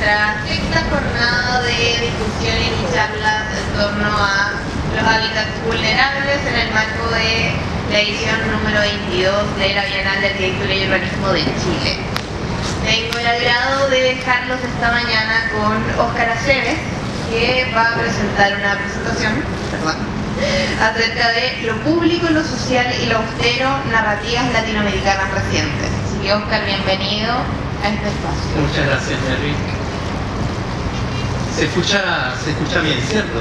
nuestra sexta jornada de discusión y charlas en torno a los hábitats vulnerables en el marco de la edición número 22 de la Bienal de Arquitectura y Urbanismo de Chile. Tengo el agrado de dejarlos esta mañana con Óscar Aceves, que va a presentar una presentación acerca de lo público, lo social y lo austero, narrativas latinoamericanas recientes. Así que Óscar, bienvenido a este espacio. Muchas gracias, Mary. Se escucha bien, ¿cierto?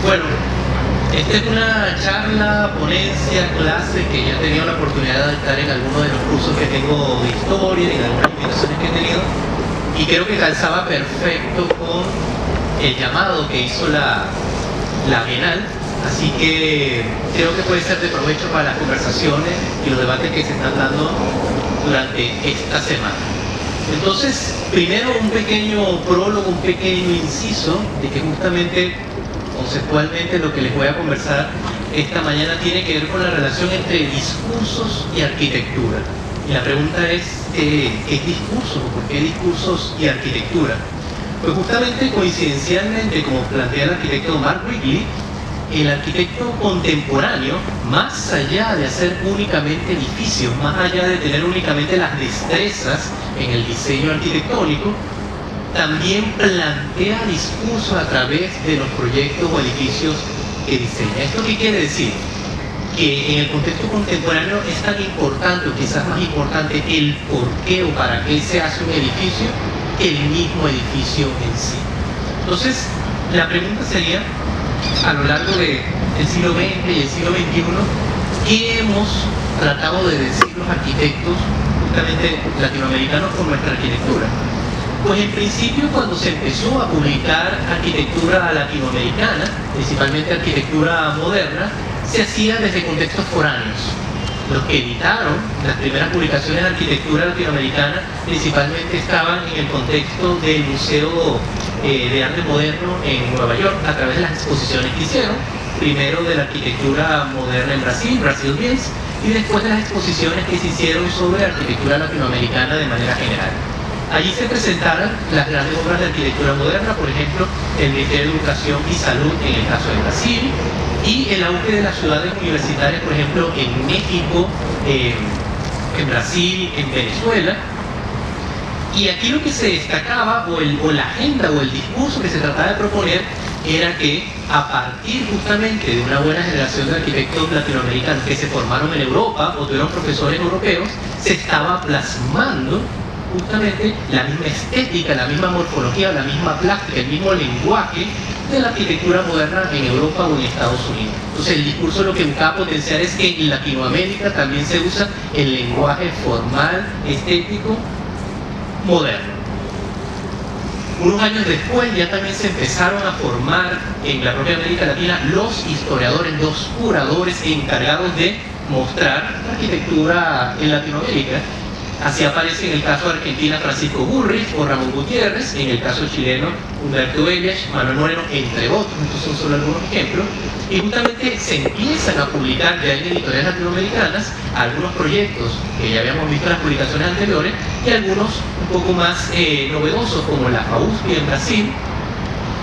Bueno, esta es una charla, ponencia, clase que ya he tenido la oportunidad de estar en algunos de los cursos que tengo de historia, en algunas invitaciones que he tenido, y creo que calzaba perfecto con el llamado que hizo la Bienal, así que creo que puede ser de provecho para las conversaciones y los debates que se están dando durante esta semana. Entonces, primero un pequeño prólogo, un pequeño inciso de que justamente, conceptualmente, lo que les voy a conversar esta mañana tiene que ver con la relación entre discursos y arquitectura. Y la pregunta es, ¿qué es discurso? ¿Por qué discursos y arquitectura? Pues justamente coincidencialmente, como plantea el arquitecto Mark Wrigley, el arquitecto contemporáneo, más allá de hacer únicamente edificios, más allá de tener únicamente las destrezas en el diseño arquitectónico, también plantea discursos a través de los proyectos o edificios que diseña. ¿Esto qué quiere decir? Que en el contexto contemporáneo es tan importante, o quizás más importante, el por qué o para qué se hace un edificio que el mismo edificio en sí. Entonces, la pregunta sería, a lo largo del siglo XX y el siglo XXI, ¿qué hemos tratado de decir los arquitectos, justamente latinoamericanos, con nuestra arquitectura? Pues en principio, cuando se empezó a publicar arquitectura latinoamericana, principalmente arquitectura moderna, se hacía desde contextos foráneos. Los que editaron las primeras publicaciones de arquitectura latinoamericana principalmente estaban en el contexto del Museo de Arte Moderno en Nueva York, a través de las exposiciones que hicieron, primero de la arquitectura moderna en Brasil, Brasil Builds, y después de las exposiciones que se hicieron sobre arquitectura latinoamericana de manera general. Allí se presentaron las grandes obras de arquitectura moderna, por ejemplo, el Ministerio de Educación y Salud en el caso de Brasil, y el auge de las ciudades universitarias, por ejemplo, en México, en Brasil, en Venezuela. Y aquí lo que se destacaba, o la agenda o el discurso que se trataba de proponer, era que a partir justamente de una buena generación de arquitectos latinoamericanos que se formaron en Europa o tuvieron profesores europeos, se estaba plasmando justamente la misma estética, la misma morfología, la misma plástica, el mismo lenguaje de la arquitectura moderna en Europa o en Estados Unidos. Entonces el discurso lo que buscaba potenciar es que en Latinoamérica también se usa el lenguaje formal, estético, moderno. Unos años después ya también se empezaron a formar en la propia América Latina los historiadores, los curadores encargados de mostrar la arquitectura en Latinoamérica. Así aparece en el caso de Argentina Francisco Bullrich o Ramón Gutiérrez, en el caso chileno Humberto Elias, Manuel Moreno, entre otros. Estos son solo algunos ejemplos. Y justamente se empiezan a publicar ya en editoriales latinoamericanas algunos proyectos que ya habíamos visto en las publicaciones anteriores y algunos un poco más novedosos, como la FAUSP en Brasil,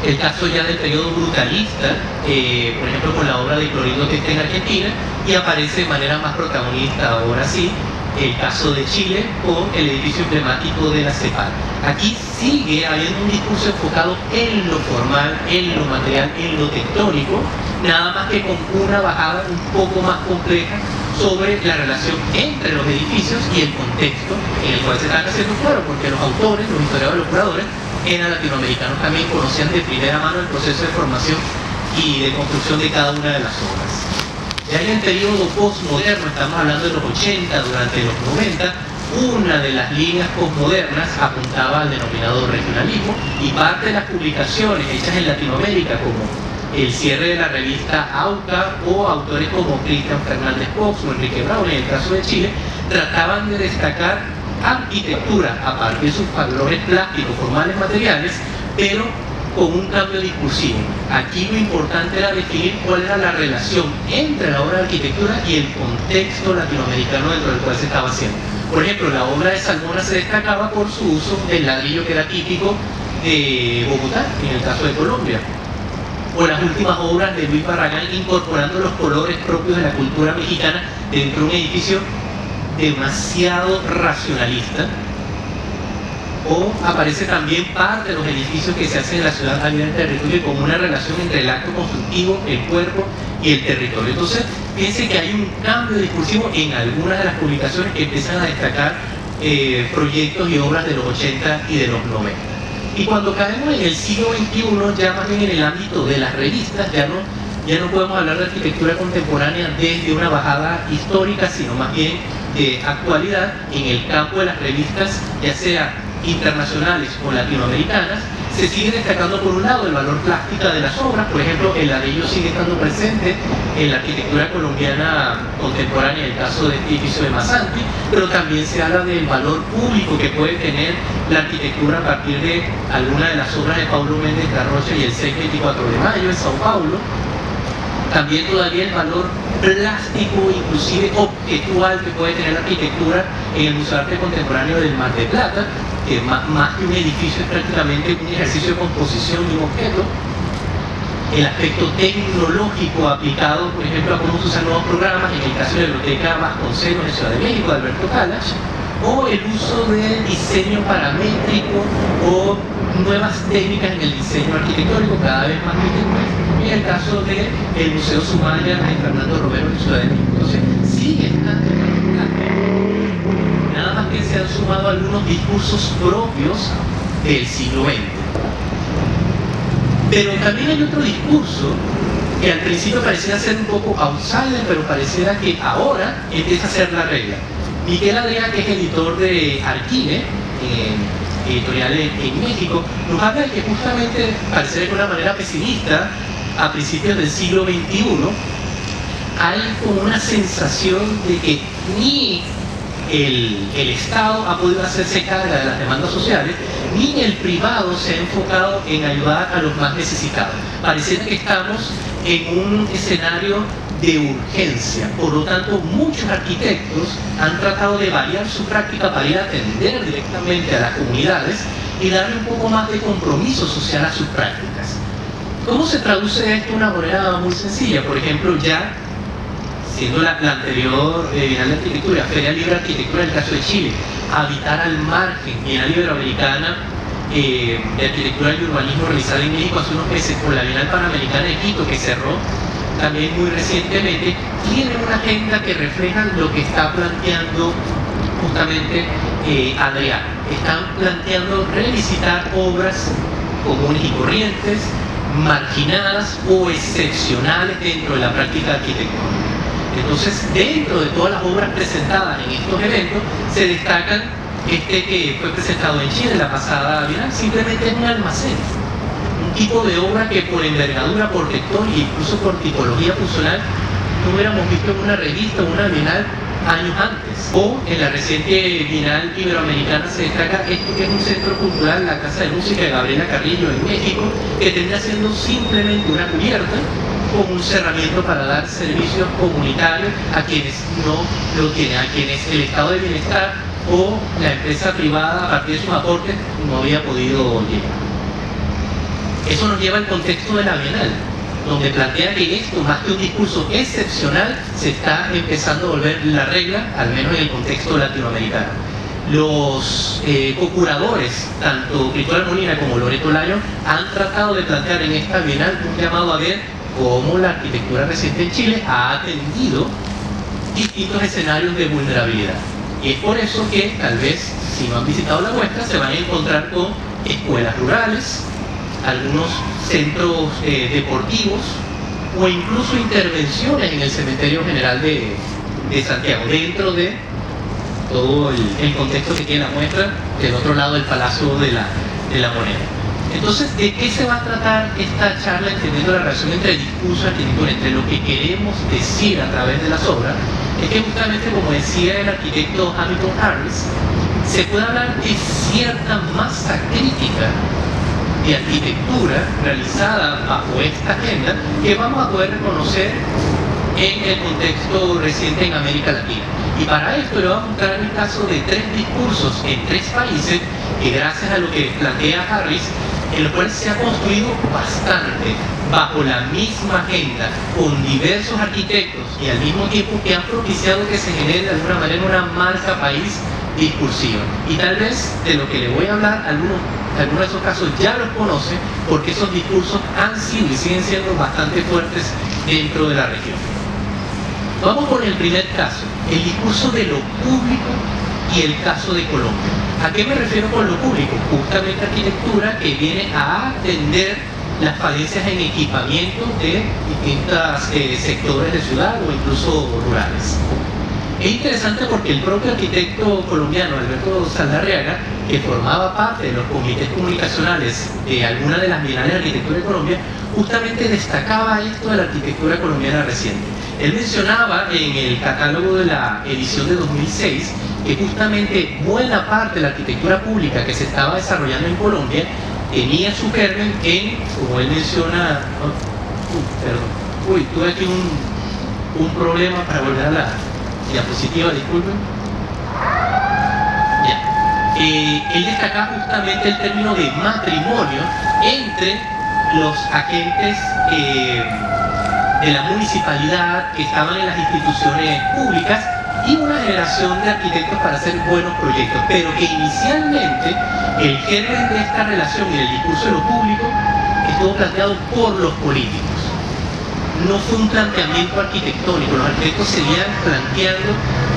el caso ya del periodo brutalista, por ejemplo con la obra de Clorindo Testa en Argentina, y aparece de manera más protagonista ahora sí el caso de Chile con el edificio emblemático de la CEPAL. Aquí sigue habiendo un discurso enfocado en lo formal, en lo material, en lo tectónico, nada más que con una bajada un poco más compleja sobre la relación entre los edificios y el contexto en el cual se están haciendo, claro, porque los autores, los historiadores, los curadores eran latinoamericanos, también conocían de primera mano el proceso de formación y de construcción de cada una de las obras. Ya en el periodo postmoderno, estamos hablando de los 80, durante los 90, una de las líneas postmodernas apuntaba al denominado regionalismo, y parte de las publicaciones hechas en Latinoamérica, como el cierre de la revista AUCA o autores como Cristian Fernández Cox o Enrique Brown, en el caso de Chile, trataban de destacar arquitectura a partir de sus valores plásticos, formales, materiales, pero con un cambio discursivo. Aquí lo importante era definir cuál era la relación entre la obra de arquitectura y el contexto latinoamericano dentro del cual se estaba haciendo. Por ejemplo, la obra de Salmona se destacaba por su uso del ladrillo que era típico de Bogotá, en el caso de Colombia. O las últimas obras de Luis Barragán incorporando los colores propios de la cultura mexicana dentro de un edificio demasiado racionalista. O aparece también parte de los edificios que se hacen en la ciudad a nivel territorio como una relación entre el acto constructivo, el cuerpo y el territorio. Entonces, fíjense que hay un cambio discursivo en algunas de las publicaciones que empiezan a destacar proyectos y obras de los 80 y de los 90. Y cuando caemos en el siglo XXI, ya más bien en el ámbito de las revistas, ya no podemos hablar de arquitectura contemporánea desde una bajada histórica, sino más bien de actualidad en el campo de las revistas, ya sea internacionales o latinoamericanas. Se sigue destacando por un lado el valor plástica de las obras. Por ejemplo, el ladrillo sigue estando presente en la arquitectura colombiana contemporánea, en el caso del edificio de Masanti, pero también se habla del valor público que puede tener la arquitectura a partir de alguna de las obras de Paulo Méndez da Rocha y el 624 de mayo en Sao Paulo. También todavía el valor plástico, inclusive objetual, que puede tener la arquitectura en el Museo de Arte Contemporáneo del Mar del Plata, que más que un edificio es prácticamente un ejercicio de composición de un objeto. El aspecto tecnológico aplicado, por ejemplo, a cómo se usan nuevos programas, en el caso de la Biblioteca Vasconcelos en Ciudad de México, de Alberto Calas, o el uso del diseño paramétrico o nuevas técnicas en el diseño arquitectónico cada vez más vigentes, en el caso del Museo Sumaya de Fernando Romero en Ciudad de México. Entonces, sigue estando nada más que se han sumado algunos discursos propios del siglo XX. Pero también hay otro discurso que al principio parecía ser un poco outsider, pero pareciera que ahora empieza a ser la regla. Miguel Adrián, que es editor de Arquine, editorial en México, nos habla de que justamente, parece de una manera pesimista, a principios del siglo XXI, hay como una sensación de que ni el Estado ha podido hacerse carga de las demandas sociales, ni el privado se ha enfocado en ayudar a los más necesitados. Pareciera que estamos en un escenario de urgencia. Por lo tanto, muchos arquitectos han tratado de variar su práctica para ir a atender directamente a las comunidades y darle un poco más de compromiso social a sus prácticas. ¿Cómo se traduce esto de una manera muy sencilla? Por ejemplo, ya siendo la anterior Bienal de Arquitectura, Feria Libre de Arquitectura en el caso de Chile, Habitar al Margen, Bienal Iberoamericana de Arquitectura y Urbanismo realizada en México hace unos meses por la Bienal Panamericana de Quito, que cerró también muy recientemente, tienen una agenda que refleja lo que está planteando justamente Adrián. Están planteando revisitar obras comunes y corrientes, marginadas o excepcionales dentro de la práctica arquitectónica. Entonces, dentro de todas las obras presentadas en estos eventos, se destacan este que fue presentado en Chile la pasada Bienal. Simplemente es un almacén, un tipo de obra que por envergadura, por vector e incluso por tipología funcional no hubiéramos visto en una revista o una Bienal años antes. O en la reciente Bienal Iberoamericana se destaca esto que es un centro cultural, la Casa de Música de Gabriela Carrillo en México, que tendría siendo simplemente una cubierta como un cerramiento para dar servicios comunitarios a quienes no lo tienen, a quienes el estado de bienestar o la empresa privada a partir de sus aportes no había podido llegar. Eso nos lleva al contexto de la Bienal, donde plantea que esto, más que un discurso excepcional, se está empezando a volver la regla, al menos en el contexto latinoamericano. Los co-curadores, tanto Cristóbal Molina como Loreto Lyon, han tratado de plantear en esta Bienal un llamado a ver cómo la arquitectura reciente en Chile ha atendido distintos escenarios de vulnerabilidad. Y es por eso que, tal vez, si no han visitado la muestra, se van a encontrar con escuelas rurales, algunos centros deportivos o incluso intervenciones en el Cementerio General de Santiago, dentro de todo el contexto que tiene la muestra, del otro lado del Palacio de la Moneda. Entonces, ¿de qué se va a tratar esta charla, entendiendo la relación entre el discurso y la arquitectura, entre lo que queremos decir a través de las obras? Es que justamente, como decía el arquitecto Hamilton Harris, se puede hablar de cierta masa crítica de arquitectura realizada bajo esta agenda que vamos a poder reconocer en el contexto reciente en América Latina. Y para esto le voy a mostrar el caso de 3 discursos en 3 países que, gracias a lo que plantea Harris, en los cuales se ha construido bastante bajo la misma agenda, con diversos arquitectos, y al mismo tiempo que han propiciado que se genere de alguna manera una marca país discursiva. Y tal vez de lo que le voy a hablar, algunos de esos casos ya los conocen, porque esos discursos han sido y siguen siendo bastante fuertes dentro de la región. Vamos por el primer caso, el discurso de lo público y el caso de Colombia. ¿A qué me refiero con lo público? Justamente arquitectura que viene a atender las falencias en equipamiento de distintos sectores de ciudad o incluso rurales. Es interesante porque el propio arquitecto colombiano Alberto Saldarriaga, que formaba parte de los comités comunicacionales de alguna de las bienales de arquitectura de Colombia, justamente destacaba esto de la arquitectura colombiana reciente. Él mencionaba en el catálogo de la edición de 2006 que justamente buena parte de la arquitectura pública que se estaba desarrollando en Colombia tenía su germen en, como él menciona, tuve aquí un problema para volver a la diapositiva, disculpen. Ya. Él destacaba justamente el término de matrimonio entre los agentes de la municipalidad que estaban en las instituciones públicas y una generación de arquitectos para hacer buenos proyectos, pero que inicialmente el germen de esta relación y el discurso de lo público estuvo planteado por los políticos. No fue un planteamiento arquitectónico, los arquitectos seguían planteando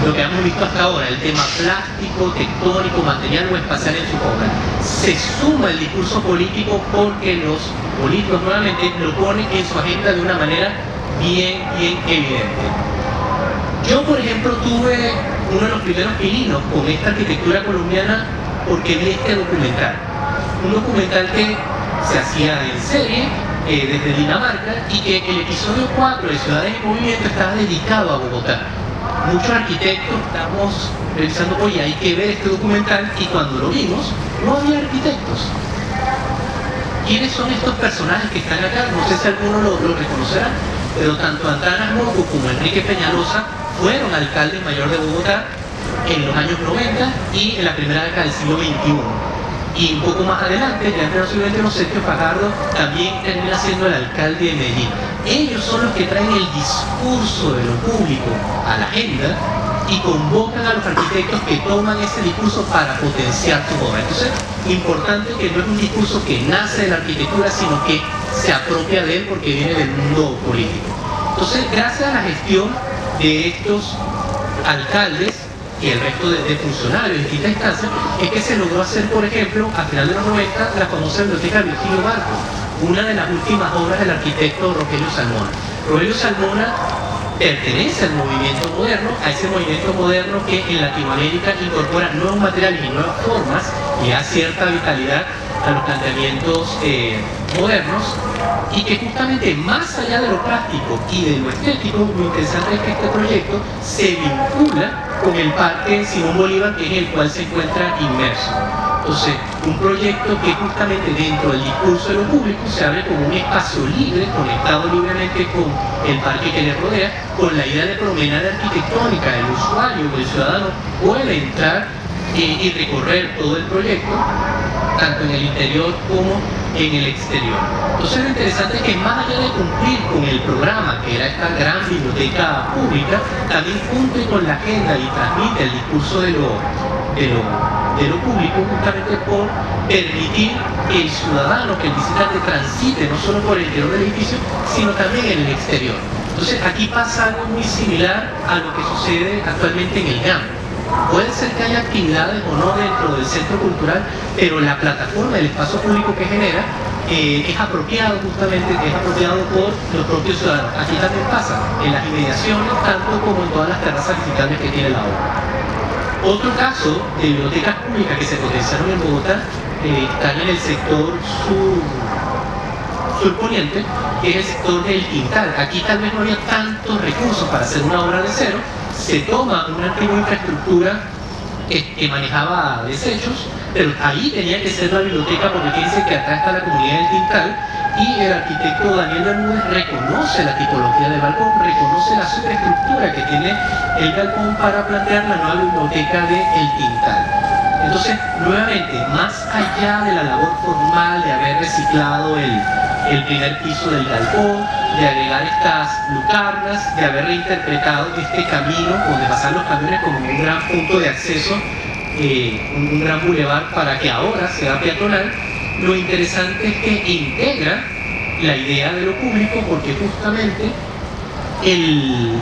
lo que hemos visto hasta ahora, el tema plástico, tectónico, material o espacial en su obra. Se suma el discurso político porque los políticos nuevamente lo ponen en su agenda de una manera bien evidente. Yo, por ejemplo, tuve uno de los primeros pininos con esta arquitectura colombiana porque vi este documental. Un documental que se hacía en serie desde Dinamarca y que el episodio 4 de Ciudades en Movimiento estaba dedicado a Bogotá. Muchos arquitectos estamos revisando, oye, hay que ver este documental, y cuando lo vimos, no había arquitectos. ¿Quiénes son estos personajes que están acá? No sé si alguno lo reconocerá, pero tanto Antanas Mocco como Enrique Peñalosa fueron alcaldes mayor de Bogotá en los años 90 y en la primera década del siglo XXI. Y un poco más adelante, ya en el siglo XXI, Sergio Fajardo también termina siendo el alcalde de Medellín. Ellos son los que traen el discurso de lo público a la agenda y convocan a los arquitectos que toman ese discurso para potenciar su obra. Entonces, importante que no es un discurso que nace de la arquitectura, sino que se apropia de él porque viene del mundo político. Entonces, gracias a la gestión de estos alcaldes y el resto de funcionarios de distintas instancias, es que se logró hacer, por ejemplo, a final de los 90, la famosa biblioteca Virgilio Barco, una de las últimas obras del arquitecto Rogelio Salmona. Rogelio Salmona pertenece al movimiento moderno, a ese movimiento moderno que en Latinoamérica incorpora nuevos materiales y nuevas formas y da cierta vitalidad a los planteamientos modernos, y que justamente más allá de lo práctico y de lo estético, lo interesante es que este proyecto se vincula con el Parque Simón Bolívar, que es en el cual se encuentra inmerso. Entonces, un proyecto que justamente dentro del discurso de lo público se abre como un espacio libre, conectado libremente con el parque que le rodea, con la idea de promenada arquitectónica. El usuario o el ciudadano puede entrar y recorrer todo el proyecto, tanto en el interior como en el exterior. Entonces, lo interesante es que más allá de cumplir con el programa, que era esta gran biblioteca pública, también cumple con la agenda y transmite el discurso de lo público, justamente por permitir que el ciudadano, que el visitante transite no solo por el interior del edificio, sino también en el exterior. Entonces, aquí pasa algo muy similar a lo que sucede actualmente en el GAM. Puede ser que haya actividades o no dentro del centro cultural, pero la plataforma, el espacio público que genera, es apropiado justamente, es apropiado por los propios ciudadanos. Aquí también pasa, en las inmediaciones, tanto como en todas las terrazas visitables que tiene la obra. Otro caso de bibliotecas públicas que se potenciaron en Bogotá están en el sector surponiente, que es el sector del Quintal. Aquí tal vez no había tantos recursos para hacer una obra de cero. Se toma una antigua infraestructura que manejaba desechos, pero ahí tenía que ser la biblioteca, porque fíjense que atrás está la comunidad del Quintal y el arquitecto Daniel Bermúdez reconoce la tipología del balcón, reconoce la superestructura que tiene el galpón para plantear la nueva biblioteca de El Tintal. Entonces, nuevamente, más allá de la labor formal de haber reciclado el primer piso del galpón, de agregar estas lucarnas, de haber reinterpretado este camino donde pasan los camiones como un gran punto de acceso, un gran bulevar para que ahora sea peatonal, lo interesante es que integra la idea de lo público, porque justamente el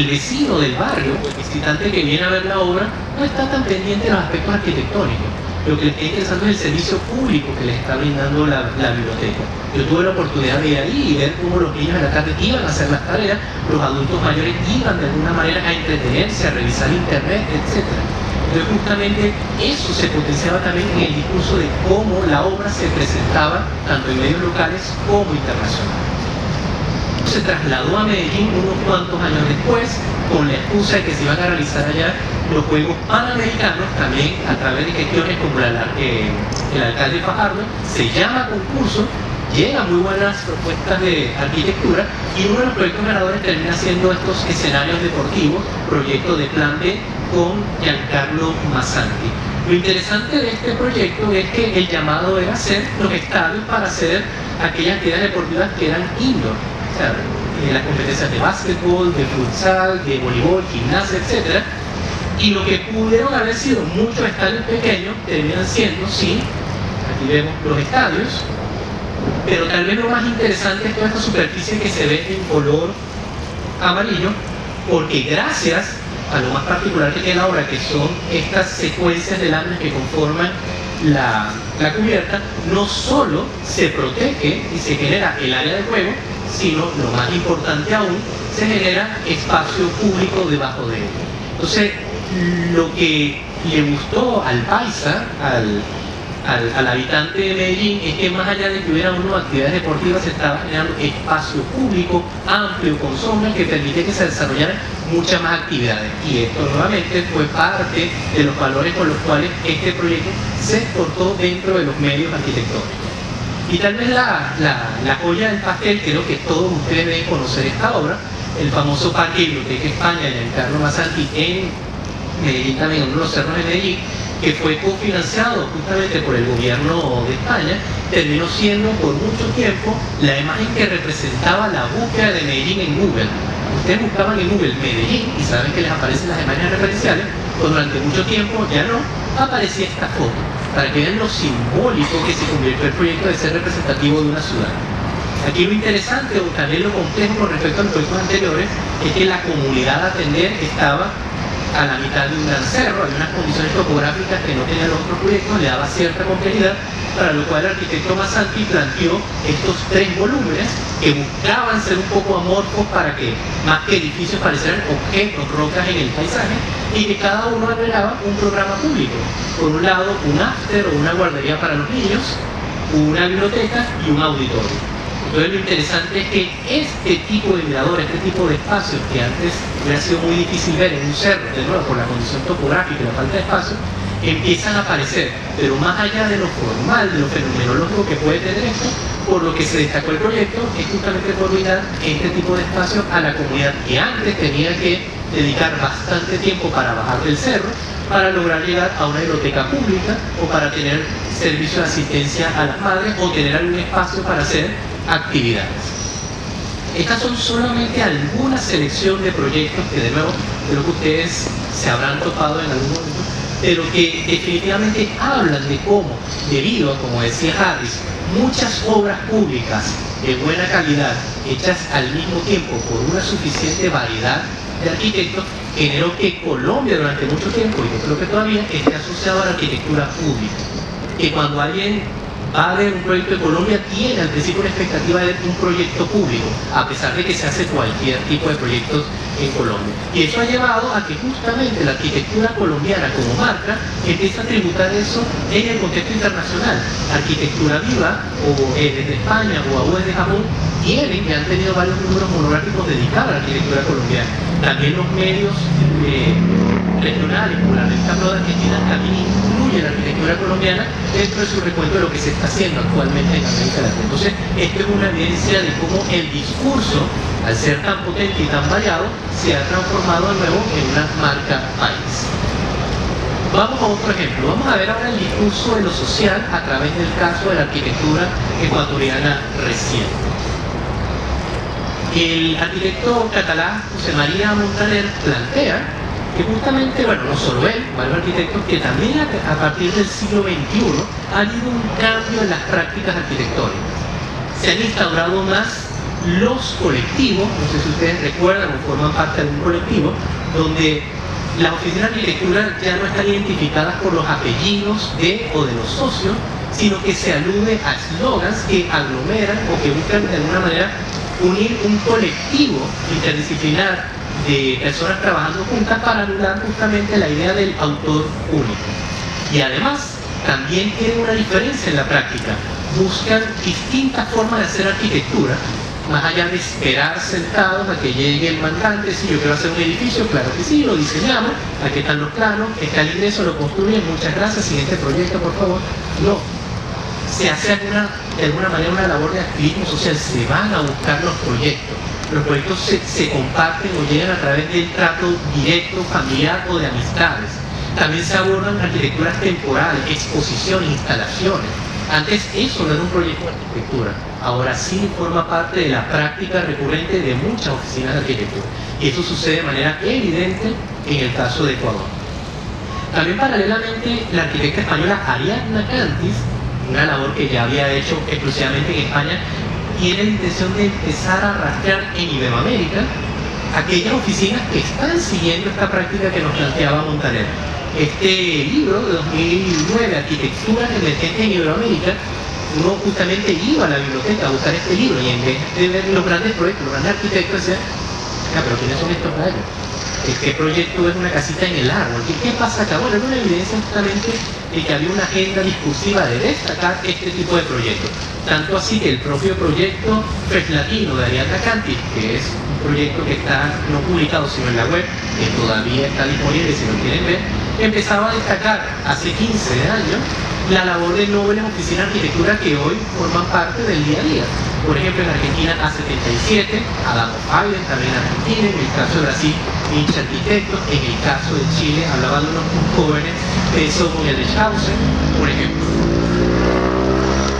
vecino del barrio, el visitante que viene a ver la obra, no está tan pendiente de los aspectos arquitectónicos. Lo que le está interesando es el servicio público que le está brindando la biblioteca. Yo tuve la oportunidad de ir ahí y ver cómo los niños en la tarde iban a hacer las tareas, los adultos mayores iban de alguna manera a entretenerse, a revisar internet, etc. Entonces justamente eso se potenciaba también en el discurso de cómo la obra se presentaba tanto en medios locales como internacionales. Se trasladó a Medellín unos cuantos años después con la excusa de que se iban a realizar allá los Juegos Panamericanos, también a través de gestiones como el alcalde Fajardo. Se llama concurso, llegan muy buenas propuestas de arquitectura y uno de los proyectos ganadores termina siendo estos escenarios deportivos, proyecto de Plan B con Giancarlo Massanti. Lo interesante de este proyecto es que el llamado era hacer los estadios para hacer aquellas actividades deportivas que eran indoor. O sea, las competencias de básquetbol, de futsal, de voleibol, gimnasia, etc. Y lo que pudieron haber sido muchos estadios pequeños terminan siendo, sí, aquí vemos los estadios, pero tal vez lo más interesante es toda esta superficie que se ve en color amarillo, porque gracias a lo más particular que tiene la obra, que son estas secuencias de láminas que conforman la cubierta, no solo se protege y se genera el área de juego, sino, lo más importante aún, se genera espacio público debajo de él. Entonces, lo que le gustó al paisa, al habitante de Medellín, es que más allá de que hubiera unas actividades deportivas, se estaba generando espacio público amplio con sombras que permite que se desarrollaran muchas más actividades. Y esto nuevamente fue parte de los valores con los cuales este proyecto se exportó dentro de los medios arquitectónicos. Y tal vez la joya del pastel, creo que todos ustedes deben conocer esta obra, el famoso Parque Biblioteca España de Giancarlo Massanti en Medellín, también en uno de los cerros de Medellín, que fue cofinanciado justamente por el gobierno de España, terminó siendo por mucho tiempo la imagen que representaba la búsqueda de Medellín en Google. Ustedes buscaban en Google Medellín y saben que les aparecen las imágenes referenciales, pues durante mucho tiempo ya no aparecía esta foto, para que vean lo simbólico que se convirtió el proyecto de ser representativo de una ciudad. Aquí lo interesante, o también lo complejo con respecto a los proyectos anteriores, es que la comunidad a atender estaba a la mitad de un gran cerro, había unas condiciones topográficas que no tenían los otros proyectos, le daba cierta complejidad, para lo cual el arquitecto Massanti planteó estos 3 volúmenes que buscaban ser un poco amorfos para que más que edificios parecieran objetos, rocas en el paisaje, y que cada uno agregaba un programa público. Por un lado, un after o una guardería para los niños, una biblioteca y un auditorio. Entonces lo interesante es que este tipo de mirador, este tipo de espacios que antes hubiera sido muy difícil ver en un cerro, de nuevo por la condición topográfica y la falta de espacio, empiezan a aparecer, pero más allá de lo formal, de lo fenomenológico que puede tener esto, por lo que se destacó el proyecto es justamente por brindar este tipo de espacios a la comunidad que antes tenía que dedicar bastante tiempo para bajar del cerro, para lograr llegar a una biblioteca pública o para tener servicio de asistencia a las madres o tener algún espacio para hacer actividades. Estas son solamente alguna selección de proyectos que de nuevo creo que ustedes se habrán topado en algún momento, pero que definitivamente hablan de cómo, debido a, como decía Harris, muchas obras públicas de buena calidad, hechas al mismo tiempo por una suficiente variedad de arquitectos, generó que Colombia durante mucho tiempo, y yo creo que todavía, esté asociado a la arquitectura pública. Que cuando alguien va a ver un proyecto de Colombia, tiene al principio una expectativa de un proyecto público, a pesar de que se hace cualquier tipo de proyectos en Colombia. Y eso ha llevado a que justamente la arquitectura colombiana como marca empiece a tributar eso en el contexto internacional. Arquitectura Viva, o desde España o aún desde Japón, tienen y han tenido varios números monográficos dedicados a la arquitectura colombiana. También los medios regionales, como la revista Pro de Argentina, también incluyen la arquitectura colombiana dentro de su recuento de lo que se está haciendo actualmente en América Latina. Entonces, esto es una evidencia de cómo el discurso, al ser tan potente y tan variado, se ha transformado de nuevo en una marca país. Vamos a otro ejemplo. Vamos a ver ahora el discurso de lo social a través del caso de la arquitectura ecuatoriana reciente. El arquitecto catalán José María Montaner plantea que justamente, bueno, no solo él, varios arquitectos, que también a partir del siglo XXI ha habido un cambio en las prácticas arquitectónicas. Se han instaurado más los colectivos, no sé si ustedes recuerdan o forman parte de un colectivo, donde las oficinas de arquitectura ya no están identificadas por los apellidos de o de los socios, sino que se alude a eslogans que aglomeran o que buscan de alguna manera unir un colectivo interdisciplinar de personas trabajando juntas para anular justamente la idea del autor único. Y además, también tienen una diferencia en la práctica. Buscan distintas formas de hacer arquitectura, más allá de esperar sentados a que llegue el mandante. Si yo quiero hacer un edificio, claro que sí, lo diseñamos, aquí están los planos, está el ingreso, lo construyen, muchas gracias, siguiente proyecto por favor. No, se hace de alguna manera una labor de activismo social, se van a buscar los proyectos se comparten o llegan a través del trato directo, familiar o de amistades. También se abordan arquitecturas temporales, exposiciones, instalaciones. Antes eso no era un proyecto de arquitectura, ahora sí forma parte de la práctica recurrente de muchas oficinas de arquitectura. Y eso sucede de manera evidente en el caso de Ecuador. También paralelamente la arquitecta española Ariadna Cantis, una labor que ya había hecho exclusivamente en España, tiene la intención de empezar a rastrear en Iberoamérica aquellas oficinas que están siguiendo esta práctica que nos planteaba Montaner. Este libro de 2009, Arquitecturas Emergentes en Iberoamérica, uno justamente iba a la biblioteca a buscar este libro y en vez de ver los grandes proyectos, los grandes arquitectos, decía, pero ¿quiénes son estos gallos? ¿Qué proyecto es una casita en el árbol? ¿Qué pasa acá? Bueno, era una evidencia justamente de que había una agenda discursiva de destacar este tipo de proyectos. Tanto así que el propio proyecto Fresh Latino de Ariadna Cantis, que es un proyecto que está no publicado sino en la web, que todavía está disponible si lo quieren ver, empezaba a destacar hace 15 años la labor de nobles oficinas de arquitectura que hoy forman parte del día a día. Por ejemplo, en Argentina A77, Adamo Fayden, también en Argentina, en el caso de Brasil, Inch Arquitectos, en el caso de Chile, hablaba de unos jóvenes, Pessoa y Edelshausen, por ejemplo.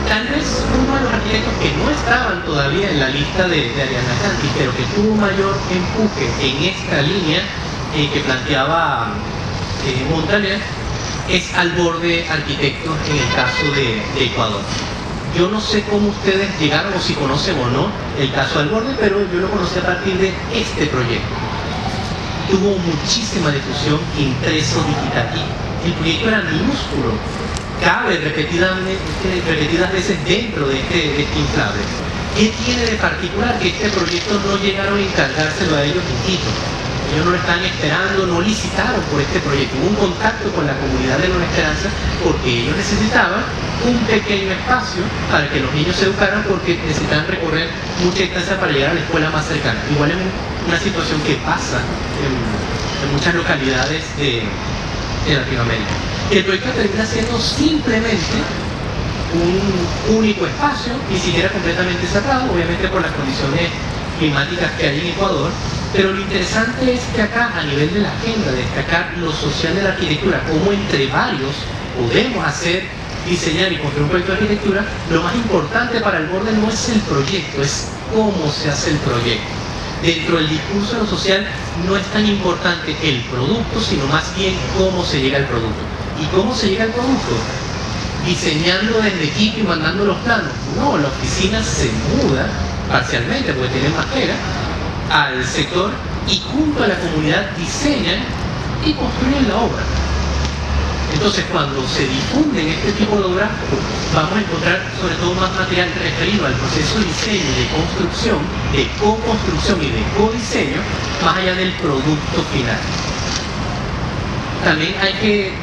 Tal vez uno de los arquitectos que no estaban todavía en la lista de Ariadna Cantis, pero que tuvo mayor empuje en esta línea que planteaba Montaner, es Alborde Arquitectos en el caso de Ecuador. Yo no sé cómo ustedes llegaron o si conocen o no el caso de Alborde, pero yo lo conocí a partir de este proyecto. Tuvo muchísima difusión impreso digital y el proyecto era minúsculo. Cabe repetidas veces dentro de este inflable. ¿Qué tiene de particular que este proyecto no llegaron a encargárselo a ellos en Quito? Ellos no lo están esperando, no licitaron por este proyecto. Hubo un contacto con la comunidad de Nueva Esperanza porque ellos necesitaban un pequeño espacio para que los niños se educaran porque necesitaban recorrer mucha distancia para llegar a la escuela más cercana. Igual es una situación que pasa en muchas localidades de Latinoamérica. El proyecto termina siendo simplemente un único espacio, ni siquiera completamente cerrado, obviamente por las condiciones climáticas que hay en Ecuador, pero lo interesante es que acá, a nivel de la agenda, destacar lo social de la arquitectura, como entre varios podemos diseñar y construir un proyecto de arquitectura. Lo más importante para Alborde no es el proyecto, es cómo se hace el proyecto. Dentro del discurso de lo social no es tan importante el producto, sino más bien cómo se llega al producto. ¿Y cómo se llega al producto? Diseñando desde Quito y mandando los planos. No, la oficina se muda parcialmente, porque tiene más pega, al sector y junto a la comunidad diseñan y construyen la obra. Entonces, cuando se difunden este tipo de obras, vamos a encontrar sobre todo más material referido al proceso de diseño, de construcción, de co-construcción y de codiseño, más allá del producto final. También hay que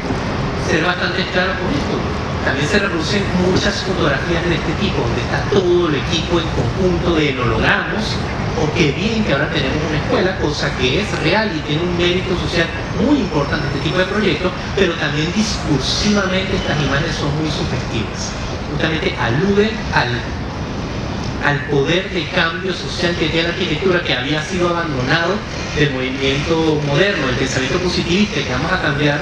ser bastante claro con esto. También se reproducen muchas fotografías de este tipo, donde está todo el equipo en conjunto de hologramas, o qué bien que ahora tenemos una escuela, cosa que es real y tiene un mérito social muy importante este tipo de proyectos, pero también discursivamente estas imágenes son muy sugestivas. Justamente aluden al poder de cambio social que tiene la arquitectura, que había sido abandonado del movimiento moderno, del pensamiento positivista, que vamos a cambiar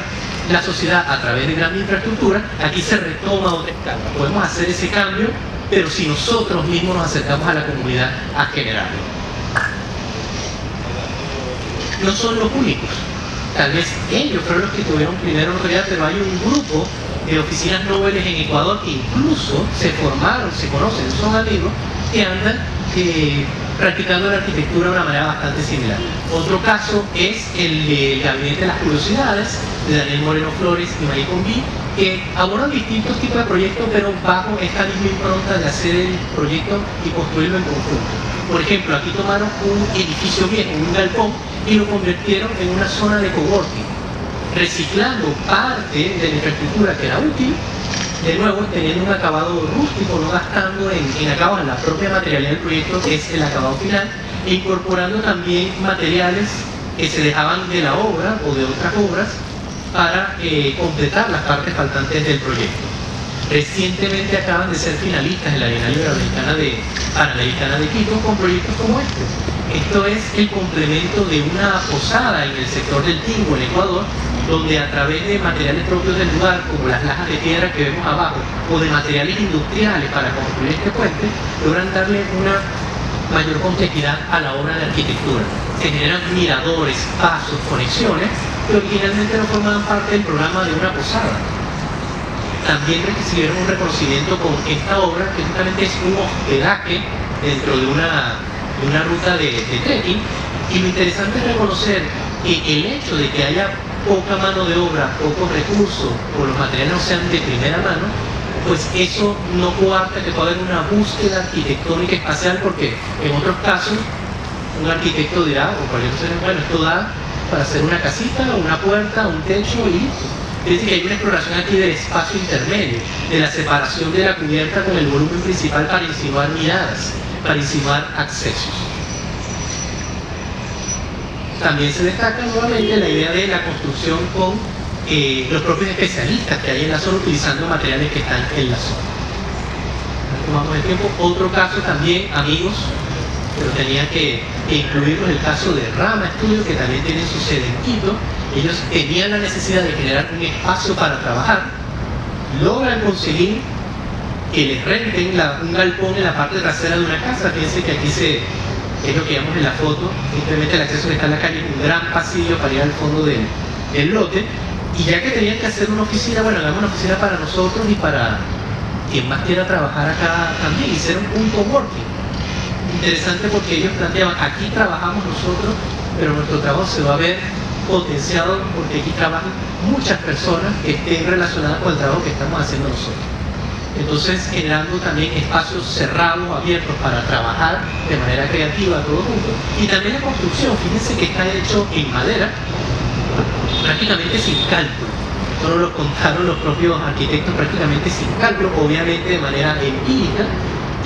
la sociedad a través de gran infraestructura. Aquí se retoma otra escala. Podemos hacer ese cambio, pero si nosotros mismos nos acercamos a la comunidad a generarlo. No son los únicos. Tal vez ellos fueron los que tuvieron primero notoriedad, pero hay un grupo de oficinas nobles en Ecuador que incluso se formaron, se conocen, son amigos, que andan practicando la arquitectura de una manera bastante similar. Otro caso es el Gabinete de las Curiosidades, de Daniel Moreno Flores y Marie Conví, que abordan distintos tipos de proyectos, pero bajo esta misma impronta de hacer el proyecto y construirlo en conjunto. Por ejemplo, aquí tomaron un edificio viejo, un galpón, y lo convirtieron en una zona de coworking, reciclando parte de la infraestructura que era útil, de nuevo teniendo un acabado rústico, no gastando en acabados, en la propia materialidad del proyecto, que es el acabado final, e incorporando también materiales que se dejaban de la obra o de otras obras para completar las partes faltantes del proyecto. Recientemente acaban de ser finalistas en la Bienal Panamericana de Quito con proyectos como este. Esto es el complemento de una posada en el sector del Tingo, en Ecuador, donde a través de materiales propios del lugar, como las lajas de piedra que vemos abajo, o de materiales industriales para construir este puente, logran darle una mayor complejidad a la obra de arquitectura. Se generan miradores, pasos, conexiones, que originalmente no formaban parte del programa de una posada. También recibieron un reconocimiento con esta obra, que justamente es un hospedaje dentro de una ruta de trekking, y lo interesante es reconocer que el hecho de que haya poca mano de obra, pocos recursos, o los materiales no sean de primera mano, pues eso no coarta que pueda haber una búsqueda arquitectónica espacial, porque en otros casos un arquitecto dirá, o cualquier persona, bueno, esto da para hacer una casita, una puerta, un techo y listo. Es decir, que hay una exploración aquí del espacio intermedio, de la separación de la cubierta con el volumen principal para insinuar miradas, para insinuar accesos. También se destaca nuevamente la idea de la construcción con los propios especialistas que hay en la zona, utilizando materiales que están en la zona. Tomamos el tiempo. Otro caso también, amigos, pero tenía que incluirlos, el caso de Rama Studio, que también tienen su sede en Quito. Ellos tenían la necesidad de generar un espacio para trabajar, logran conseguir que les renten un galpón en la parte trasera de una casa. Fíjense que aquí es lo que vemos en la foto, simplemente el acceso que está en la calle, un gran pasillo para ir al fondo del lote, y ya que tenían que hacer una oficina, bueno, hagamos una oficina para nosotros y para quien más quiera trabajar acá también, hicieron un coworking. Interesante, porque ellos planteaban, aquí trabajamos nosotros, pero nuestro trabajo se va a ver potenciado porque aquí trabajan muchas personas que estén relacionadas con el trabajo que estamos haciendo nosotros. Entonces, generando también espacios cerrados, abiertos para trabajar de manera creativa todos juntos. Y también la construcción, fíjense que está hecho en madera, prácticamente sin cálculo. Esto nos lo contaron los propios arquitectos, prácticamente sin cálculo, obviamente de manera empírica.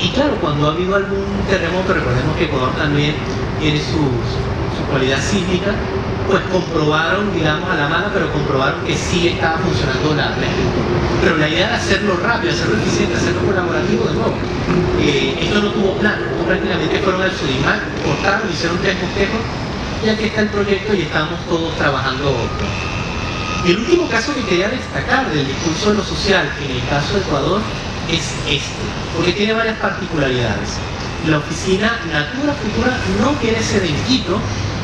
Y claro, cuando ha habido algún terremoto, recordemos que Ecuador también tiene su cualidad sísmica, pues comprobaron, digamos a la mano, pero comprobaron que sí estaba funcionando la estructura. Pero la idea era hacerlo rápido, hacerlo eficiente, hacerlo colaborativo de nuevo. Esto no tuvo plan, prácticamente fueron al Sodimac, cortaron, hicieron 3 bosquejos, y aquí está el proyecto y estamos todos trabajando. Y el último caso que quería destacar del discurso de lo social, en el caso de Ecuador, es este, porque tiene varias particularidades. La oficina Natura Futura no tiene sede en Quito,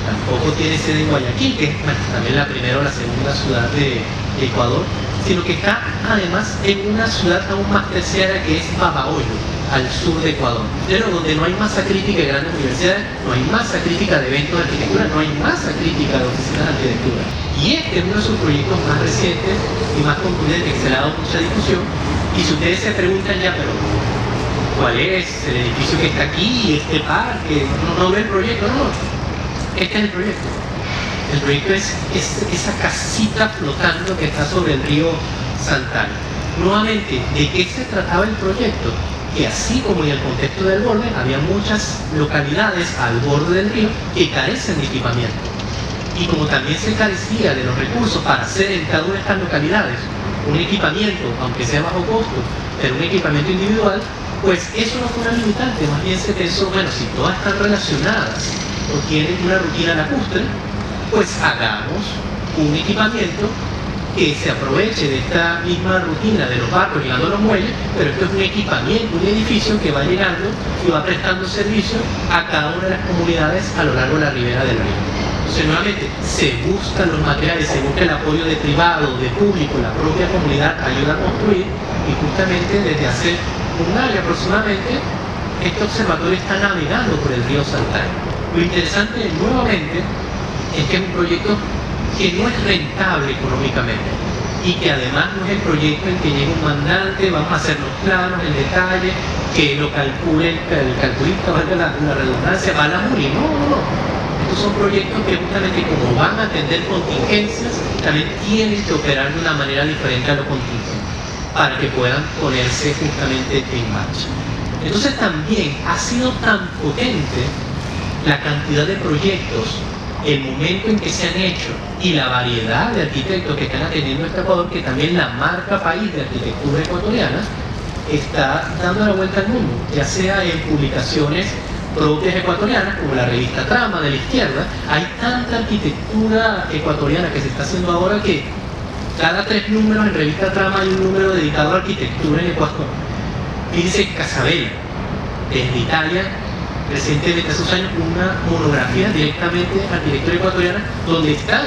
tampoco tiene sede en Guayaquil, que es también la primera o la segunda ciudad de Ecuador, sino que está además en una ciudad aún más terciaria, que es Babahoyo. al sur de Ecuador, pero donde no hay masa crítica de grandes universidades, no hay masa crítica de eventos de arquitectura, no hay masa crítica de oficinas de arquitectura. Y este es uno de sus proyectos más recientes y más contundentes, que se le ha dado mucha discusión. Y si ustedes se preguntan ya, pero ¿cuál es el edificio que está aquí, este parque? No ve el proyecto, no. Este es el proyecto. El proyecto es esa casita flotando que está sobre el río Santana. Nuevamente, ¿de qué se trataba el proyecto? Que así como en el contexto del borde, había muchas localidades al borde del río que carecen de equipamiento. Y como también se carecía de los recursos para hacer en cada una de estas localidades un equipamiento, aunque sea bajo costo, pero un equipamiento individual, pues eso no fue una limitante. Más bien se pensó, bueno, si todas están relacionadas o tienen una rutina lacustre, pues hagamos un equipamiento que se aproveche de esta misma rutina de los barcos llegando a los muelles, pero esto es un equipamiento, un edificio que va llegando y va prestando servicio a cada una de las comunidades a lo largo de la ribera del río. Entonces, nuevamente, se buscan los materiales, se busca el apoyo de privado, de público, la propia comunidad ayuda a construir, y justamente desde hace un año aproximadamente, este observatorio está navegando por el río Santana. Lo interesante, nuevamente, es que es un proyecto que no es rentable económicamente y que además no es el proyecto en que llega un mandante, vamos a hacer los planos, el detalle, que lo calcule el calculista, valga la redundancia, va a la MUNI. No. Estos son proyectos que justamente como van a atender contingencias, también tienen que operar de una manera diferente a lo contingente para que puedan ponerse justamente en marcha. Entonces también ha sido tan potente la cantidad de proyectos, el momento en que se han hecho y la variedad de arquitectos que están atendiendo este Ecuador, que también la marca país de arquitectura ecuatoriana está dando la vuelta al mundo, ya sea en publicaciones propias ecuatorianas como la revista Trama de la izquierda. Hay tanta arquitectura ecuatoriana que se está haciendo ahora que cada 3 números en revista Trama hay un número dedicado a arquitectura en Ecuador. Fíjense, Casabella, desde Italia, recientemente hace 2 años, una monografía directamente arquitectura ecuatoriana, donde están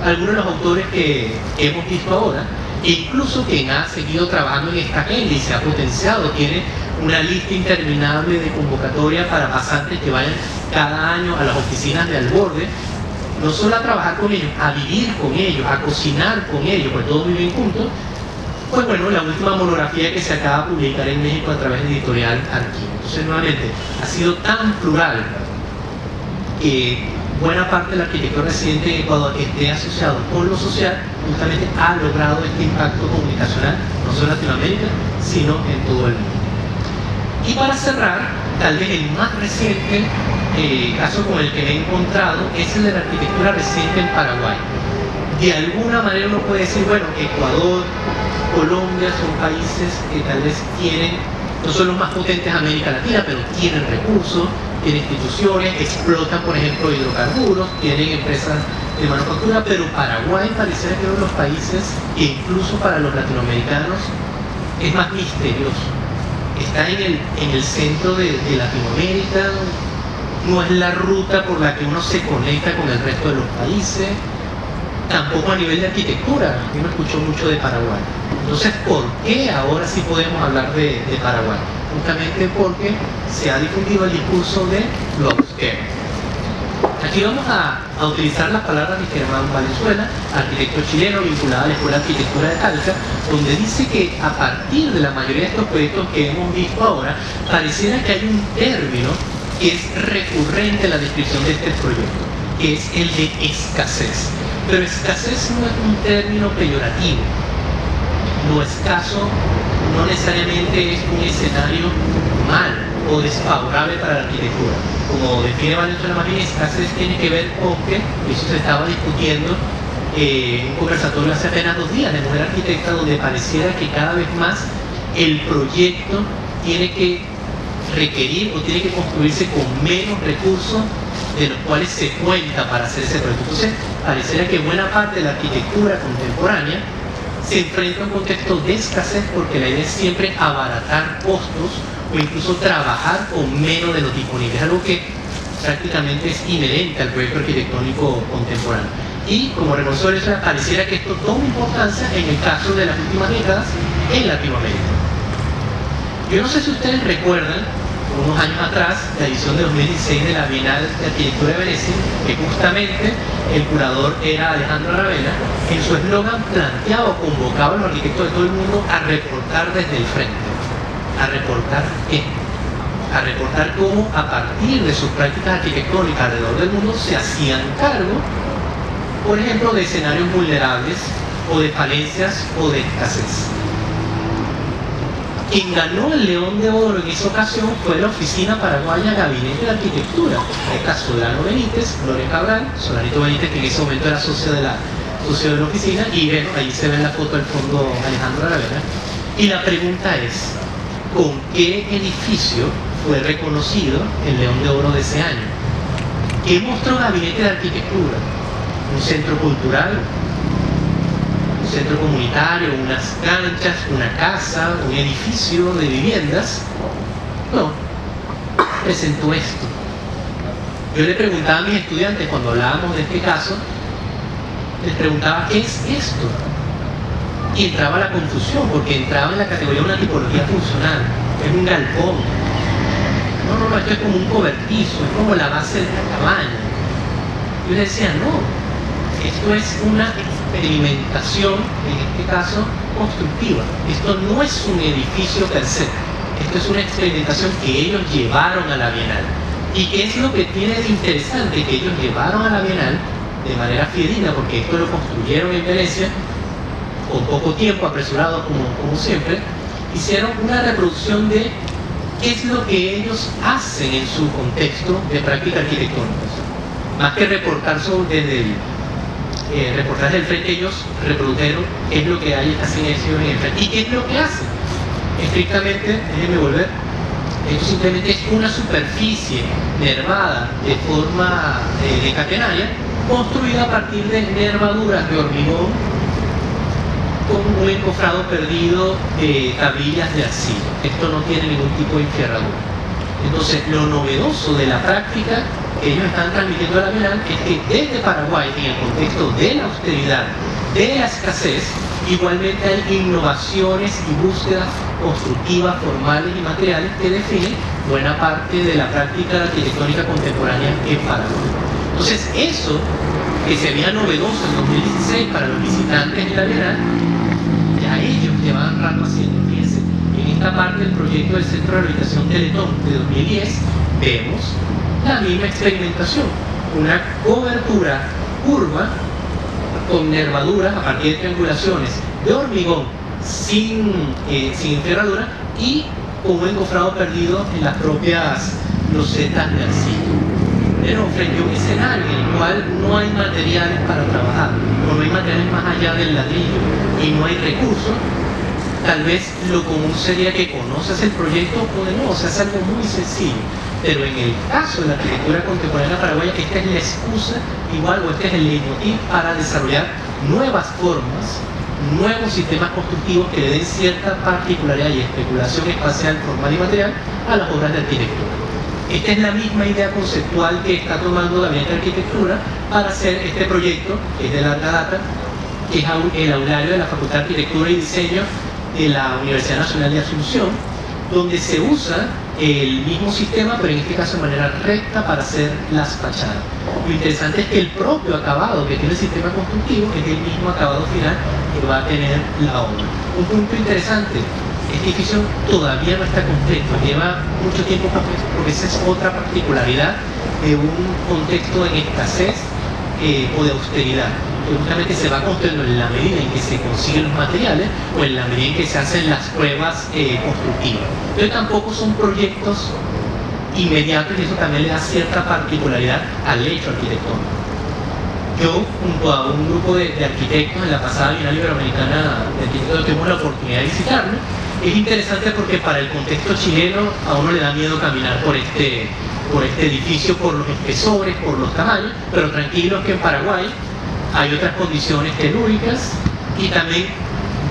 algunos de los autores que hemos visto ahora, e incluso quien ha seguido trabajando en esta agenda y se ha potenciado, tiene una lista interminable de convocatoria para pasantes que vayan cada año a las oficinas de Alborde, no solo a trabajar con ellos, a vivir con ellos, a cocinar con ellos, pues todos viven juntos. Pues bueno, la última monografía que se acaba de publicar en México a través de Editorial Arquín. Entonces, nuevamente, ha sido tan plural que buena parte de la arquitectura residente en Ecuador que esté asociado con lo social, justamente ha logrado este impacto comunicacional, no solo en Latinoamérica, sino en todo el mundo. Y para cerrar, tal vez el más reciente caso con el que me he encontrado es el de la arquitectura reciente en Paraguay. De alguna manera uno puede decir, bueno, Ecuador, Colombia son países que tal vez tienen, no son los más potentes de América Latina, pero tienen recursos, tienen instituciones, explotan, por ejemplo, hidrocarburos, tienen empresas de manufactura, pero Paraguay pareciera que es uno de los países que incluso para los latinoamericanos es más misterioso. Está en el centro de Latinoamérica, no es la ruta por la que uno se conecta con el resto de los países, tampoco a nivel de arquitectura. Yo no escucho mucho de Paraguay. Entonces, ¿por qué ahora sí podemos hablar de Paraguay? Justamente porque se ha difundido el discurso de lo austero. Aquí vamos a utilizar las palabras de Germán Valenzuela, arquitecto chileno vinculado a la Escuela de Arquitectura de Talca, donde dice que a partir de la mayoría de estos proyectos que hemos visto ahora, pareciera que hay un término que es recurrente en la descripción de este proyecto, que es el de escasez. Pero escasez no es un término peyorativo. Lo escaso no necesariamente es un escenario mal o desfavorable para la arquitectura. Como define Valenzuela, más bien escasez tiene que ver con que, eso se estaba discutiendo en un conversatorio hace apenas 2 días de Mujer Arquitecta, donde pareciera que cada vez más el proyecto tiene que requerir o tiene que construirse con menos recursos de los cuales se cuenta para hacer ese proyecto. Entonces, pareciera que buena parte de la arquitectura contemporánea se enfrenta a un contexto de escasez, porque la idea es siempre abaratar costos o incluso trabajar con menos de lo disponible. Es algo que prácticamente es inherente al proyecto arquitectónico contemporáneo. Y como reconoció Valenzuela, pareciera que esto toma importancia en el caso de las últimas décadas en Latinoamérica. Yo no sé si ustedes recuerdan, unos años atrás, la edición de 2016 de la Bienal de Arquitectura de Venecia, que justamente el curador era Alejandro Aravena. En su eslogan planteaba o convocaba a los arquitectos de todo el mundo a reportar desde el frente. ¿A reportar qué? A reportar cómo a partir de sus prácticas arquitectónicas alrededor del mundo se hacían cargo, por ejemplo, de escenarios vulnerables o de falencias o de escasez. Quien ganó el León de Oro en esa ocasión fue la Oficina Paraguaya Gabinete de Arquitectura. Ahí está Solano Benítez, Gloria Cabral, Solanito Benítez, que en ese momento era socio de la oficina, y bueno, ahí se ve en la foto del fondo Alejandro Aravena. Y la pregunta es, ¿con qué edificio fue reconocido el León de Oro de ese año? ¿Qué mostró Gabinete de Arquitectura? ¿Un centro cultural? ¿Un centro comunitario? ¿Unas canchas? ¿Una casa? ¿Un edificio de viviendas? No, presentó esto. Yo le preguntaba a mis estudiantes cuando hablábamos de este caso, les preguntaba, ¿qué es esto? Y entraba la confusión, porque entraba en la categoría de una tipología funcional. Es un galpón. No, esto es como un cobertizo, es como la base de una cabaña. Yo les decía, no, esto es una experimentación, en este caso, constructiva. Esto no es un edificio per se. Esto es una experimentación que ellos llevaron a la Bienal. ¿Y qué es lo que tiene de interesante? Que ellos llevaron a la Bienal de manera fidedigna, porque esto lo construyeron en Venecia, con poco tiempo, apresurado como siempre, hicieron una reproducción de qué es lo que ellos hacen en su contexto de práctica arquitectónica. Más que reportar desde el reportaje del frente, ellos reprodujeron qué es lo que hacen ellos en el frente y qué es lo que hacen. Estrictamente, déjenme volver, esto simplemente es una superficie nervada de forma de catenaria, construida a partir de nervaduras de hormigón con un encofrado perdido de tablillas de arcilla. Esto no tiene ningún tipo de enfierradura. Entonces, lo novedoso de la práctica que ellos están transmitiendo a la Bienal es que desde Paraguay, en el contexto de la austeridad, de la escasez, igualmente hay innovaciones y búsquedas constructivas, formales y materiales que definen buena parte de la práctica arquitectónica contemporánea en Paraguay. Entonces, eso que se veía novedoso en 2016 para los visitantes de la Bienal, ya ellos llevaban rato haciendo. Fíjense, en esta parte del proyecto del Centro de Rehabilitación Teletón de 2010 vemos la misma experimentación, una cobertura curva con nervaduras a partir de triangulaciones de hormigón sin enferradura y con un encofrado perdido en las propias losetas de arcilla. Pero frente a un escenario en el cual no hay materiales para trabajar, o no hay materiales más allá del ladrillo y no hay recursos, tal vez lo común sería que conoces el proyecto o de nuevo, o sea, es algo muy sencillo. Pero en el caso de la arquitectura contemporánea paraguaya, esta es la excusa, igual, o este es el leitmotiv para desarrollar nuevas formas, nuevos sistemas constructivos que le den cierta particularidad y especulación espacial, formal y material a las obras de arquitectura. Esta es la misma idea conceptual que está tomando Gabinete de Arquitectura para hacer este proyecto, que es de larga data, que es el aulario de la Facultad de Arquitectura y Diseño de la Universidad Nacional de Asunción, donde se usa el mismo sistema, pero en este caso de manera recta para hacer las fachadas. Lo interesante es que el propio acabado que tiene el sistema constructivo es el mismo acabado final que va a tener la obra. Un punto interesante, este edificio todavía no está completo, lleva mucho tiempo completo, porque esa es otra particularidad de un contexto en escasez o de austeridad, que justamente se va construyendo en la medida en que se consiguen los materiales o en la medida en que se hacen las pruebas constructivas. Entonces tampoco son proyectos inmediatos y eso también le da cierta particularidad al hecho arquitectónico. Yo, junto a un grupo de arquitectos en la pasada Bienal Iberoamericana de Arquitectos, tuvimos la oportunidad de visitarlo. Es interesante porque para el contexto chileno a uno le da miedo caminar por este edificio, por los espesores, por los tamaños, pero tranquilos que en Paraguay hay otras condiciones telúricas y también,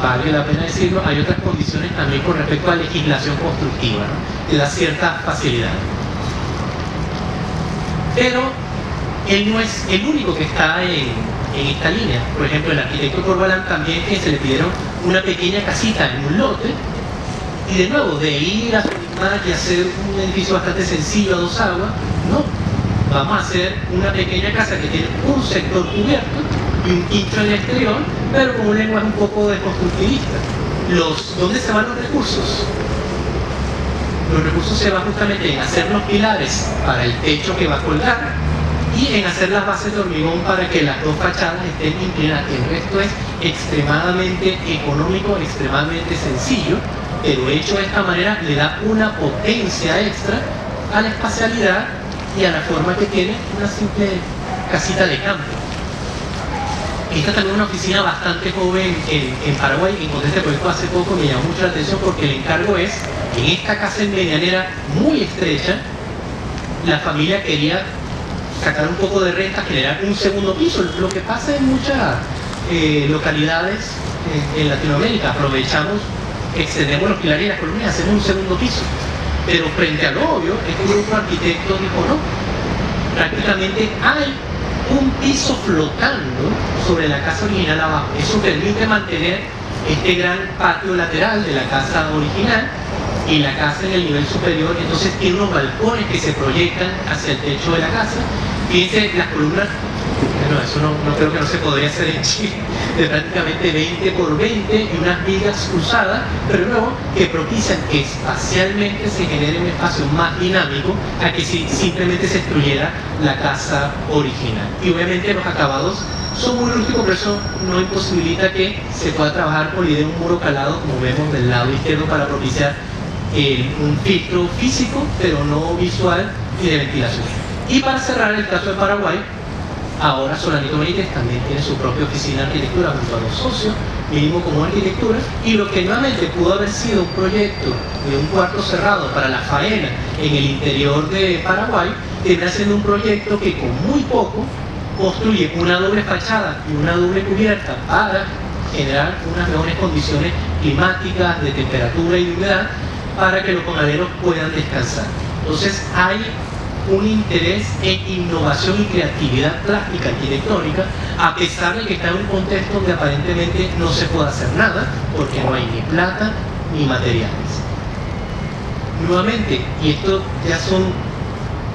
vale la pena decirlo, hay otras condiciones también con respecto a la legislación constructiva, ¿no? Que da cierta facilidad. Pero él no es el único que está en esta línea. Por ejemplo, el arquitecto Corbalán también, que se le pidieron una pequeña casita en un lote, Y de nuevo, de ir a Solimar y hacer un edificio bastante sencillo a dos aguas, no. Vamos a hacer una pequeña casa que tiene un sector cubierto y un quincho en el exterior, pero con un lenguaje un poco desconstructivista. ¿Dónde se van los recursos? Los recursos se van justamente en hacer los pilares para el techo que va a colgar y en hacer las bases de hormigón para que las dos fachadas estén inclinadas. El resto es extremadamente económico, extremadamente sencillo, pero hecho de esta manera le da una potencia extra a la espacialidad y a la forma que tiene una simple casita de campo. Esta también es una oficina bastante joven en Paraguay. Encontré este proyecto hace poco, me llamó mucho la atención porque el encargo es, en esta casa en medianera muy estrecha, la familia quería sacar un poco de renta, generar un segundo piso. Lo que pasa en muchas localidades en Latinoamérica, aprovechamos, extendemos los pilares y las columnas y hacemos un segundo piso. Pero frente al obvio, este grupo de arquitectos dijo no, prácticamente hay un piso flotando sobre la casa original abajo. Eso permite mantener este gran patio lateral de la casa original y la casa en el nivel superior. Entonces tiene unos balcones que se proyectan hacia el techo de la casa. Fíjense las columnas, bueno, eso no creo que no se podría hacer en Chile, de prácticamente 20 por 20 y unas vigas cruzadas, pero luego que propician que espacialmente se genere un espacio más dinámico a que si simplemente se destruyera la casa original. Y obviamente los acabados son muy rústicos, pero eso no imposibilita que se pueda trabajar con la idea de un muro calado, como vemos del lado izquierdo, para propiciar un filtro físico, pero no visual y de ventilación. Y para cerrar el caso de Paraguay, ahora Solanito Benítez también tiene su propia oficina de arquitectura junto a los socios, Mínimo Común Arquitectura, y lo que nuevamente pudo haber sido un proyecto de un cuarto cerrado para la faena en el interior de Paraguay, termina siendo un proyecto que con muy poco construye una doble fachada y una doble cubierta para generar unas mejores condiciones climáticas, de temperatura y de humedad, para que los ganaderos puedan descansar. Entonces hay un interés en innovación y creatividad plástica arquitectónica, a pesar de que está en un contexto donde aparentemente no se puede hacer nada, porque no hay ni plata ni materiales. Nuevamente, y esto ya son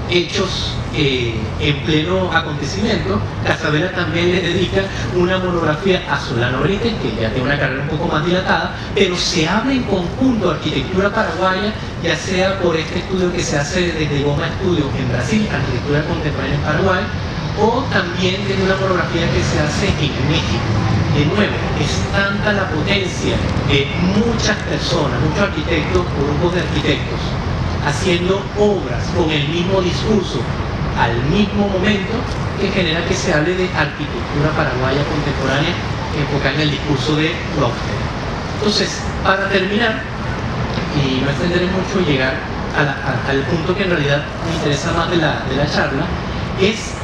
hechos en pleno acontecimiento, Casabela también le dedica una monografía a Solano Benítez, que ya tiene una carrera un poco más dilatada, pero se habla en conjunto de arquitectura paraguaya, ya sea por este estudio que se hace desde Goma Estudios en Brasil, arquitectura contemporánea en Paraguay, o también desde una monografía que se hace en México. De nuevo, es tanta la potencia de muchas personas, muchos arquitectos, grupos de arquitectos, haciendo obras con el mismo discurso al mismo momento, que genera que se hable de arquitectura paraguaya contemporánea enfocada en el discurso de lo austero. Entonces, para terminar, y no extenderé mucho y llegar al punto que en realidad me interesa más de la charla, es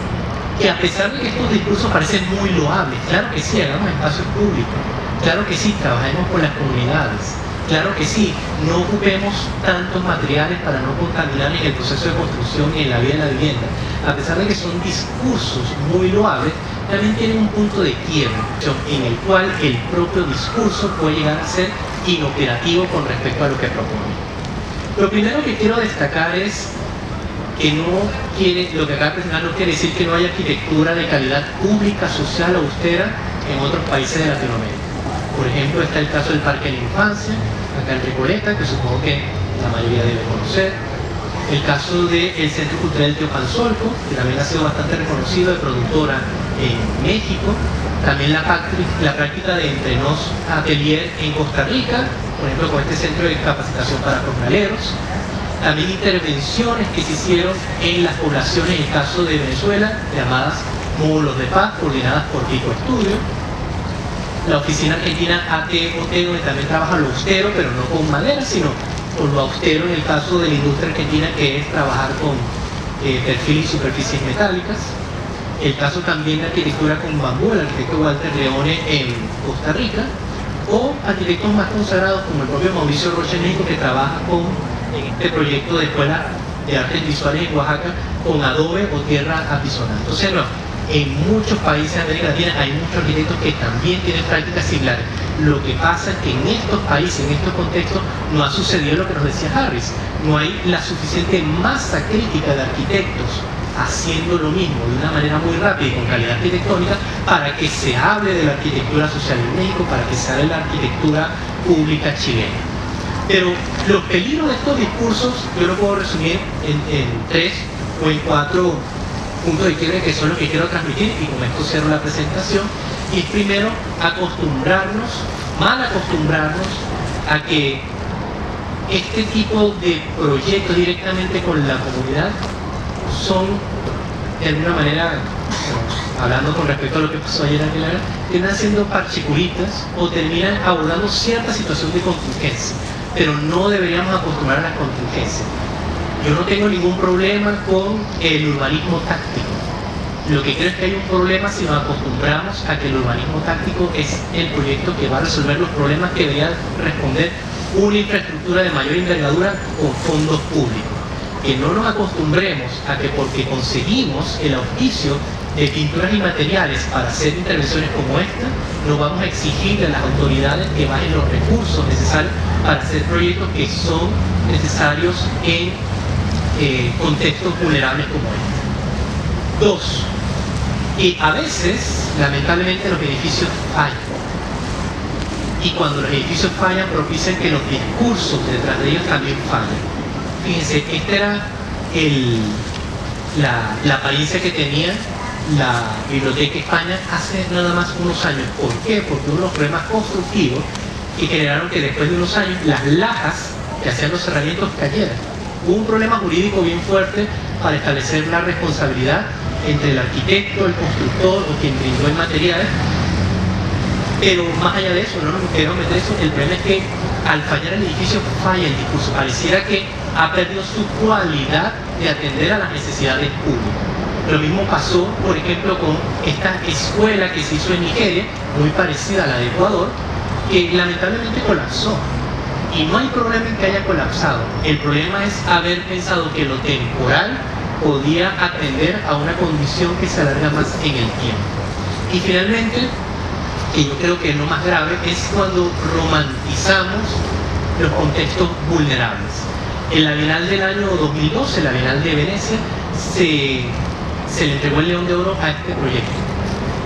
que a pesar de que estos discursos parecen muy loables, claro que sí, hagamos espacios públicos, claro que sí, trabajemos con las comunidades, claro que sí, no ocupemos tantos materiales para no contaminar en el proceso de construcción y en la vida de la vivienda. A pesar de que son discursos muy loables, también tienen un punto de quiebre en el cual el propio discurso puede llegar a ser inoperativo con respecto a lo que propone. Lo primero que quiero destacar es que lo que acaba de presentar no quiere decir que no haya arquitectura de calidad pública, social, austera en otros países de Latinoamérica. Por ejemplo, está el caso del Parque de la Infancia, acá en Recoleta, que supongo que la mayoría debe conocer. El caso del Centro Cultural Teopanzolco, que también ha sido bastante reconocido de productora en México. También la práctica de Entre Nos Atelier en Costa Rica, por ejemplo, con este centro de capacitación para jornaleros. También intervenciones que se hicieron en las poblaciones, en el caso de Venezuela, llamadas módulos de paz, coordinadas por Pico Estudio. La oficina argentina ATOT, donde también trabaja lo austero, pero no con madera, sino con lo austero en el caso de la industria argentina, que es trabajar con perfil y superficies metálicas. El caso también de arquitectura con bambú, el arquitecto Walter Leone en Costa Rica, o arquitectos más consagrados como el propio Mauricio Rocha en México, que trabaja en este proyecto de Escuela de Artes Visuales en Oaxaca con adobe o tierra apisonada. Entonces, en muchos países de América Latina hay muchos arquitectos que también tienen prácticas similares. Lo que pasa es que en estos países, en estos contextos, no ha sucedido lo que nos decía Harris. No hay la suficiente masa crítica de arquitectos haciendo lo mismo de una manera muy rápida y con calidad arquitectónica para que se hable de la arquitectura social en México, para que se hable de la arquitectura pública chilena. Pero los peligros de estos discursos yo lo puedo resumir en 3 o en 4 puntos de quiebre que son los que quiero transmitir, y con esto cierro la presentación. Y es primero mal acostumbrarnos a que este tipo de proyectos directamente con la comunidad son, de alguna manera, hablando con respecto a lo que pasó ayer en Aguilar, terminan siendo parchicuritas o terminan abordando cierta situación de contingencia, pero no deberíamos acostumbrar a las contingencias. Yo no tengo ningún problema con el urbanismo táctico. Lo que creo es que hay un problema si nos acostumbramos a que el urbanismo táctico es el proyecto que va a resolver los problemas que debería responder una infraestructura de mayor envergadura con fondos públicos. Que no nos acostumbremos a que porque conseguimos el auspicio de pinturas y materiales para hacer intervenciones como esta, no vamos a exigirle a las autoridades que bajen los recursos necesarios para hacer proyectos que son necesarios en contextos vulnerables como este. 2. Y a veces, lamentablemente, los edificios fallan. Y cuando los edificios fallan, propician que los discursos detrás de ellos también fallen. Fíjense, esta era la apariencia que tenía la Biblioteca España hace nada más unos años. ¿Por qué? Porque hubo unos problemas constructivos que generaron que después de unos años las lajas que hacían los cerramientos cayeran. Hubo un problema jurídico bien fuerte para establecer la responsabilidad entre el arquitecto, el constructor o quien brindó el material. Pero más allá de eso, no nos queremos meter eso, el problema es que al fallar el edificio falla el discurso. Pareciera que ha perdido su cualidad de atender a las necesidades públicas. Lo mismo pasó, por ejemplo, con esta escuela que se hizo en Nigeria, muy parecida a la de Ecuador, que lamentablemente colapsó. Y no hay problema en que haya colapsado. El problema es haber pensado que lo temporal podía atender a una condición que se alarga más en el tiempo. Y finalmente, que yo creo que es lo más grave, es cuando romantizamos los contextos vulnerables. En la Bienal del año 2012, la Bienal de Venecia, se le entregó el León de Oro a este proyecto,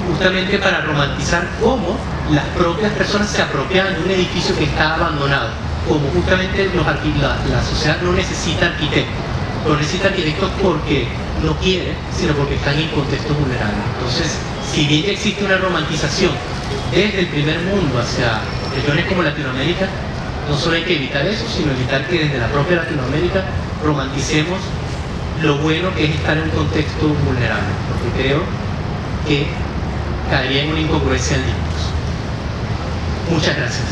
justamente para romantizar cómo las propias personas se apropiaban de un edificio que está abandonado, como justamente la sociedad no necesita arquitectos, no necesita arquitectos porque no quiere, sino porque están en contextos vulnerables. Entonces, si bien ya existe una romantización desde el primer mundo hacia regiones como Latinoamérica, no solo hay que evitar eso, sino evitar que desde la propia Latinoamérica romanticemos lo bueno que es estar en un contexto vulnerable, porque creo que caería en una incongruencia al discurso. Muchas gracias.